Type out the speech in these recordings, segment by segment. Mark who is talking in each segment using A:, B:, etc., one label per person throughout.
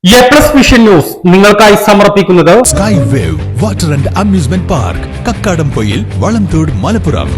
A: Vision news നിങ്ങൾക്കായി സമർപ്പിക്കുന്നത്
B: sky wave water and amusement park Kakkadampoyil Valamthode Malappuram.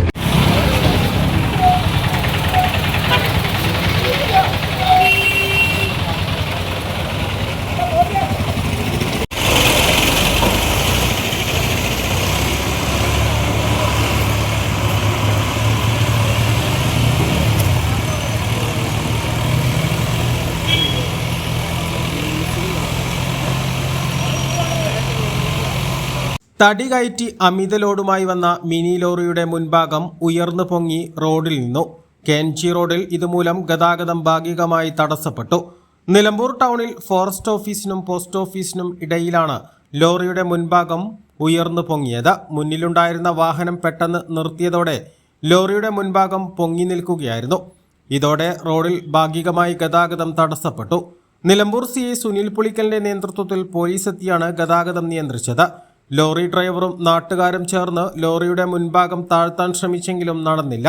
C: തടി കയറ്റി അമിത ലോഡുമായി വന്ന മിനി ലോറിയുടെ മുൻഭാഗം ഉയർന്നു പൊങ്ങി റോഡിൽ നിന്നു. കെൻജി റോഡിൽ ഇതുമൂലം ഗതാഗതം ഭാഗികമായി തടസ്സപ്പെട്ടു. നിലമ്പൂർ ടൗണിൽ ഫോറസ്റ്റ് ഓഫീസിനും പോസ്റ്റ് ഓഫീസിനും ഇടയിലാണ് ലോറിയുടെ മുൻഭാഗം ഉയർന്നു പൊങ്ങിയത്. മുന്നിലുണ്ടായിരുന്ന വാഹനം പെട്ടെന്ന് നിർത്തിയതോടെ ലോറിയുടെ മുൻഭാഗം പൊങ്ങി നിൽക്കുകയായിരുന്നു. ഇതോടെ റോഡിൽ ഭാഗികമായി ഗതാഗതം തടസ്സപ്പെട്ടു. നിലമ്പൂർ CI സുനിൽ പുളിക്കലിന്റെ നേതൃത്വത്തിൽ പോലീസ് എത്തിയാണ് ഗതാഗതം നിയന്ത്രിച്ചത്. ലോറി ഡ്രൈവറും നാട്ടുകാരും ചേർന്ന് ലോറിയുടെ മുൻഭാഗം താഴ്ത്താൻ ശ്രമിച്ചെങ്കിലും നടന്നില്ല.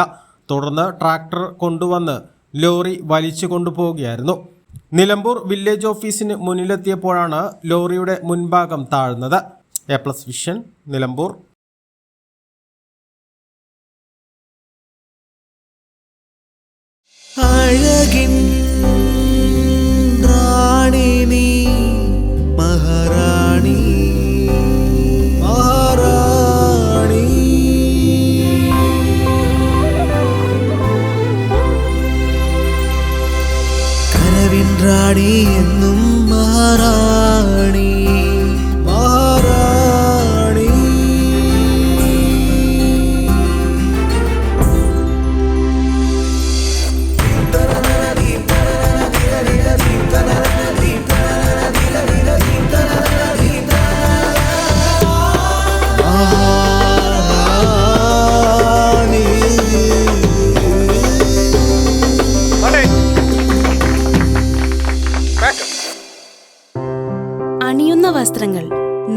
C: തുടർന്ന് ട്രാക്ടർ കൊണ്ടുവന്ന് ലോറി വലിച്ചു കൊണ്ടുപോവുകയായിരുന്നു. നിലമ്പൂർ വില്ലേജ് ഓഫീസിന് മുന്നിലെത്തിയപ്പോഴാണ് ലോറിയുടെ മുൻഭാഗം താഴ്ന്നത്. വിഷൻ നിലമ്പൂർ.
D: റാണി എന്നും മഹാറാണി മഹാറാണി.
E: അണിയുന്ന വസ്ത്രങ്ങൾ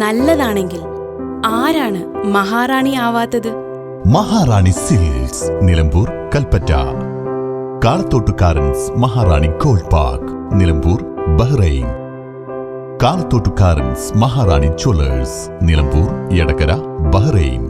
E: നല്ലതാണെങ്കിൽ ആരാണ് മഹാറാണി ആവാത്തത്?
B: മഹാറാണി സിൽക്സ്, നിലമ്പൂർ, കൽപ്പറ്റ. കാളത്തോട്ടുകാരൻസ് മഹാറാണി ഗോൾഡ് പാർക്ക്, നിലമ്പൂർ, ബഹ്റൈൻ. കാളത്തോട്ടുകാരൻസ് മഹാറാണി ജ്വല്ലേഴ്സ്, നിലമ്പൂർ, എടക്കര, ബഹ്റൈൻ.